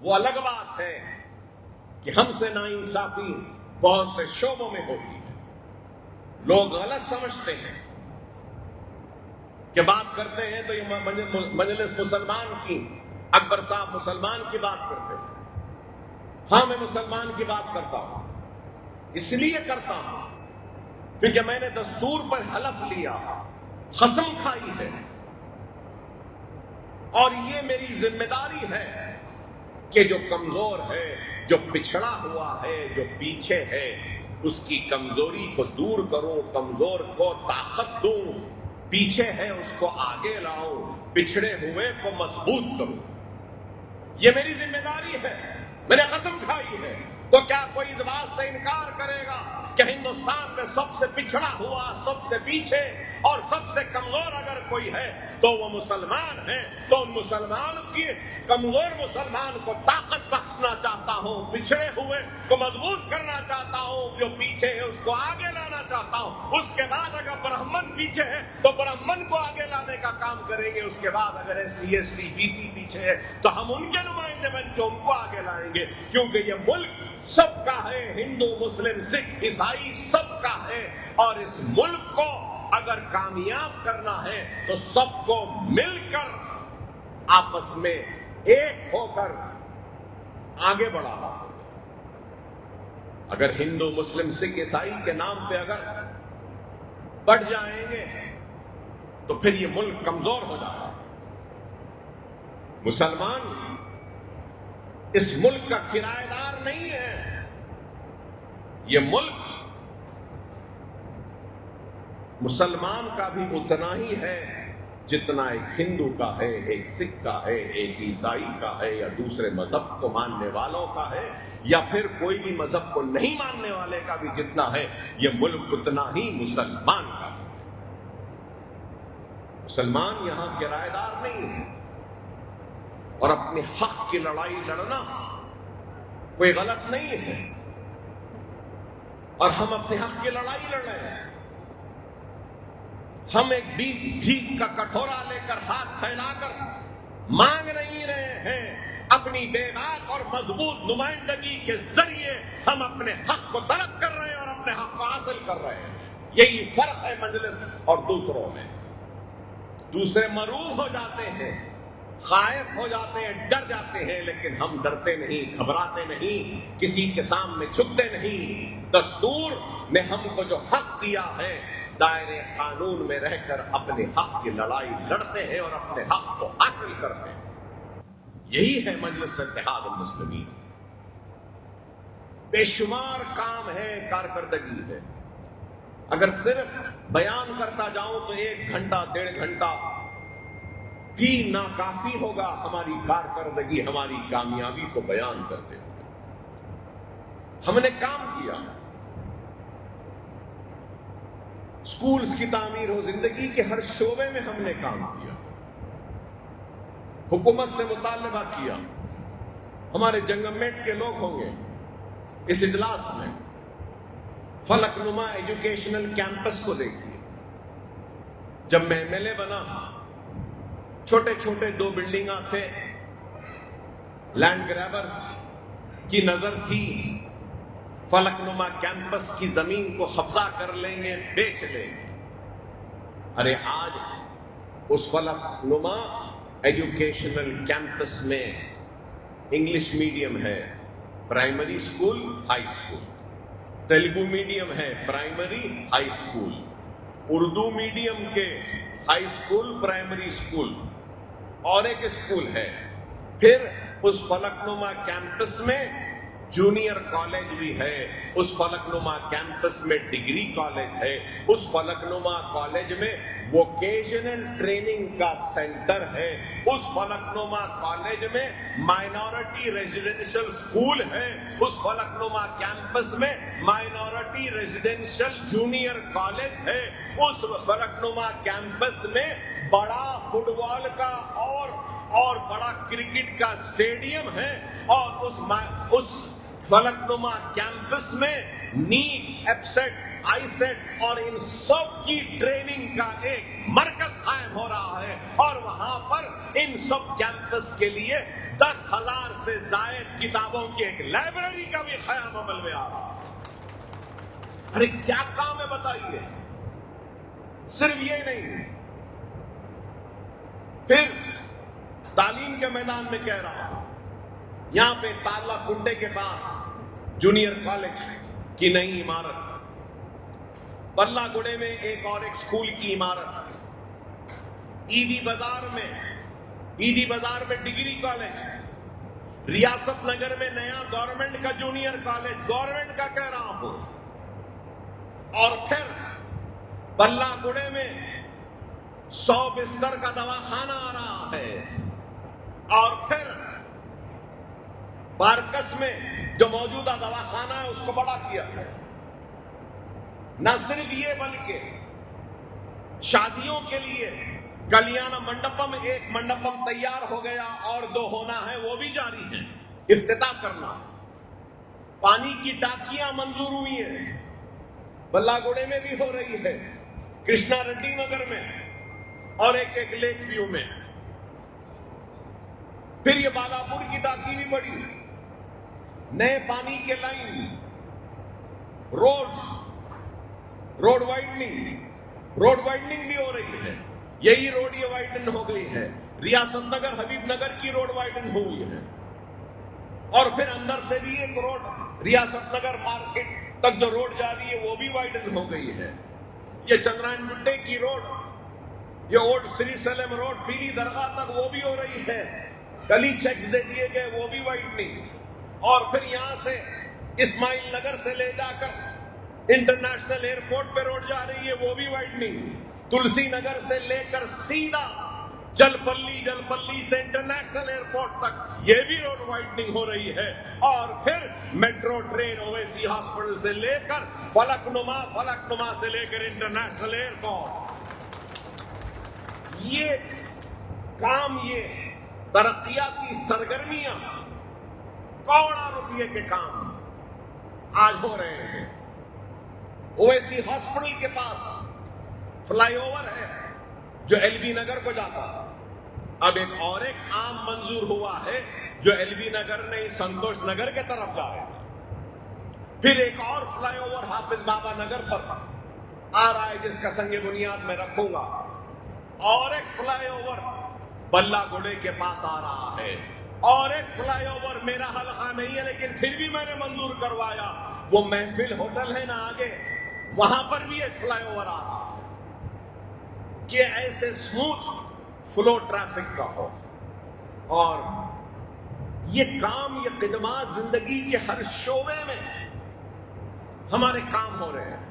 وہ الگ بات ہے کہ ہم سے ناانصافی بہت سے شعبوں میں ہوتی ہے. لوگ غلط سمجھتے ہیں کہ بات کرتے ہیں تو یہ مجلس مسلمان کی، اکبر صاحب مسلمان کی بات کرتے ہیں. ہاں میں مسلمان کی بات کرتا ہوں، اس لیے کرتا ہوں کیونکہ میں نے دستور پر حلف لیا، قسم کھائی ہے، اور یہ میری ذمہ داری ہے کہ جو کمزور ہے، جو پچھڑا ہوا ہے، جو پیچھے ہے، اس کی کمزوری کو دور کروں، کمزور کو طاقت دوں، پیچھے ہے اس کو آگے لاؤں، پچھڑے ہوئے کو مضبوط کروں. یہ میری ذمہ داری ہے، میں نے قسم کھائی ہے. تو کیا کوئی اس بات سے انکار کرے گا کہ ہندوستان میں سب سے پچھڑا ہوا، سب سے پیچھے اور سب سے کمزور اگر کوئی ہے تو وہ مسلمان ہے؟ تو ان مسلمان کی کمزور مسلمان کو طاقت بخشنا چاہتا ہوں، پچھڑے ہوئے کو مضبوط کرنا چاہتا ہوں، جو پیچھے ہے اس کو آگے لانا چاہتا ہوں. اس کے بعد اگر برہمن پیچھے ہے تو برہمن کو آگے لانے کا کام کریں گے. اس کے بعد اگر S C S T B C پیچھے ہے تو ہم ان کے نمائندے بن کے ان کو آگے لائیں گے، کیونکہ یہ ملک سب کا ہے، ہندو مسلم سکھ عیسائی سب کا ہے. اور اس ملک کو اگر کامیاب کرنا ہے تو سب کو مل کر آپس میں ایک ہو کر آگے بڑھانا. اگر ہندو مسلم سکھ عیسائی کے نام پہ اگر بڑھ جائیں گے تو پھر یہ ملک کمزور ہو جائے گا. مسلمان اس ملک کا کرایہ دار نہیں ہے. یہ ملک مسلمان کا بھی اتنا ہی ہے جتنا ایک ہندو کا ہے، ایک سکھ کا ہے، ایک عیسائی کا ہے، یا دوسرے مذہب کو ماننے والوں کا ہے، یا پھر کوئی بھی مذہب کو نہیں ماننے والے کا بھی جتنا ہے. یہ ملک اتنا ہی مسلمان کا ہے. مسلمان یہاں کرایہ دار نہیں ہے. اور اپنے حق کی لڑائی لڑنا کوئی غلط نہیں ہے، اور ہم اپنے حق کی لڑائی لڑ رہے ہیں. ہم ایک بھیک کا کٹورا لے کر ہاتھ پھیلا کر مانگ نہیں رہے ہیں. اپنی بے باک اور مضبوط نمائندگی کے ذریعے ہم اپنے حق کو طلب کر رہے ہیں اور اپنے حق کو حاصل کر رہے ہیں. یہی فرق ہے مجلس اور دوسروں میں. دوسرے مروب ہو جاتے ہیں، خائف ہو جاتے ہیں، ڈر جاتے ہیں، لیکن ہم ڈرتے نہیں، گھبراتے نہیں، کسی کے سامنے جھکتے نہیں. دستور نے ہم کو جو حق دیا ہے، دائرے قانون میں رہ کر اپنے حق کی لڑائی لڑتے ہیں اور اپنے حق کو حاصل کرتے ہیں. یہی ہے مجلس اتحاد المسلمین. بے شمار کام ہے، کارکردگی ہے. اگر صرف بیان کرتا جاؤں تو 1 گھنٹہ 1.5 گھنٹہ بھی ناکافی ہوگا ہماری کارکردگی، ہماری کامیابی کو بیان کرتے ہوئے. ہم نے کام کیا، سکولز کی تعمیر ہو، زندگی کے ہر شعبے میں ہم نے کام کیا، حکومت سے مطالبہ کیا. ہمارے جنگمیٹ کے لوگ ہوں گے اس اجلاس میں. فلک نما ایجوکیشنل کیمپس کو دیکھیے. جب میں ایم ایل اے بنا، چھوٹے چھوٹے 2 بلڈنگاں تھے. لینڈ گریبرز کی نظر تھی فلک نما کیمپس کی زمین کو قبضہ کر لیں گے، بیچ لیں گے. ارے آج اس فلک نما ایجوکیشنل کیمپس میں انگلش میڈیم ہے، primary school, high school. Telugu medium ہے، primary high school. Urdu medium کے ہائی اسکول، پرائمری اسکول، اور ایک اسکول ہے. پھر اس فلک نما کیمپس میں جونیئر کالج بھی ہے. اس فلک نما کیمپس میں ڈگری کالج ہے. اس فلک نما کالج میں ووکیشنل ٹریننگ کا سینٹر ہے. اس فلک نما کالج میں مائنورٹی ریزیڈینشل اسکول ہے. اس فلک نما کیمپس میں مائنورٹی ریزیڈینشل جونیئر کالج ہے. اس فلک نما کیمپس میں بڑا فٹ بال کا اور بڑا کرکٹ کا اسٹیڈیم ہے. اور اس فلک نما کیمپس میں نیٹ، ایپسیٹ، آئی سیٹ اور ان سب کی ٹریننگ کا ایک مرکز قائم قائم ہو رہا ہے اور وہاں پر ان سب کیمپس کے لیے 10,000 سے زائد کتابوں کی ایک لائبریری کا بھی قیام عمل میں آ رہا ہے۔ ارے کیا کام ہے بتائیے؟ صرف یہ نہیں، پھر تعلیم کے میدان میں کہہ رہا ہوں، یہاں پہ تالہ کنڈے کے پاس جونیئر کالج کی نئی عمارت، بلہ گڑے میں ایک اور ایک سکول کی عمارت، ایدی بازار میں ڈگری کالج، ریاست نگر میں نیا گورنمنٹ کا جونیئر کالج، گورنمنٹ کا کہہ رہا ہوں، اور پھر بلہ گڑے میں 100 بستر کا دواخانہ آ رہا ہے، اور پھر بارکس میں جو موجودہ دواخانہ ہے اس کو بڑا کیا ہے۔ نہ صرف یہ بلکہ شادیوں کے لیے کلیانہ منڈپم، ایک منڈپم تیار ہو گیا اور 2 ہونا ہے، وہ بھی جاری ہے، افتتاح کرنا۔ پانی کی ٹانکیاں منظور ہوئی ہیں، بلہ گڑے میں بھی ہو رہی ہے، کرشنا ریڈی نگر میں اور ایک لیک ویو میں۔ پھر یہ بالاپور کی ٹانکی بھی بڑی، نئے پانی کے لائن، روڈ وائڈننگ بھی ہو رہی ہے، یہی روڈ یہ وائڈن ہو گئی ہے، ریاست نگر حبیب نگر کی روڈ وائڈن ہوئی ہے، اور پھر اندر سے بھی ایک روڈ ریاست نگر مارکیٹ تک جو روڈ جا رہی ہے وہ بھی وائڈن ہو گئی ہے۔ یہ چندرائن گڈے کی روڈ، یہ اولڈ سری سلم روڈ پیلی درگاہ تک وہ بھی ہو رہی ہے، گلی چیکس دے دیے گئے وہ بھی وائڈننگ، اور پھر یہاں سے اسماعیل نگر سے لے جا کر انٹرنیشنل ایئرپورٹ پہ روڈ جا رہی ہے وہ بھی وائڈننگ، تلسی نگر سے لے کر سیدھا جل پلی سے انٹرنیشنل ایئرپورٹ تک یہ بھی روڈ وائڈننگ ہو رہی ہے، اور پھر میٹرو ٹرین اویسی ہاسپٹل سے لے کر فلک نما سے لے کر انٹرنیشنل ایئرپورٹ۔ یہ کام، یہ ترقیاتی سرگرمیاں کروڑوں روپے کے کام آج ہو رہے ہیں۔ اویسی ہاسپٹل کے پاس فلائی اوور ہے جو ایل بی نگر کو جاتا ہے، اب ایک عام منظور ہوا ہے جو ایل بی نگر نہیں سنتوش نگر کے طرف جائے گا، پھر ایک اور فلائی اوور حافظ بابا نگر پر آ رہا ہے جس کا سنگ بنیاد میں رکھوں گا، اور ایک فلائی اوور بلہ گڑے کے پاس آ رہا ہے، اور ایک فلائی اوور میرا حلقہ نہیں ہے لیکن پھر بھی میں نے منظور کروایا، وہ محفل ہوٹل ہے نا آگے، وہاں پر بھی ایک فلائی اوور آ رہا ہے کہ ایسے سموتھ فلو ٹریفک کا ہو، اور یہ کام، یہ خدمات زندگی کے ہر شعبے میں ہمارے کام ہو رہے ہیں۔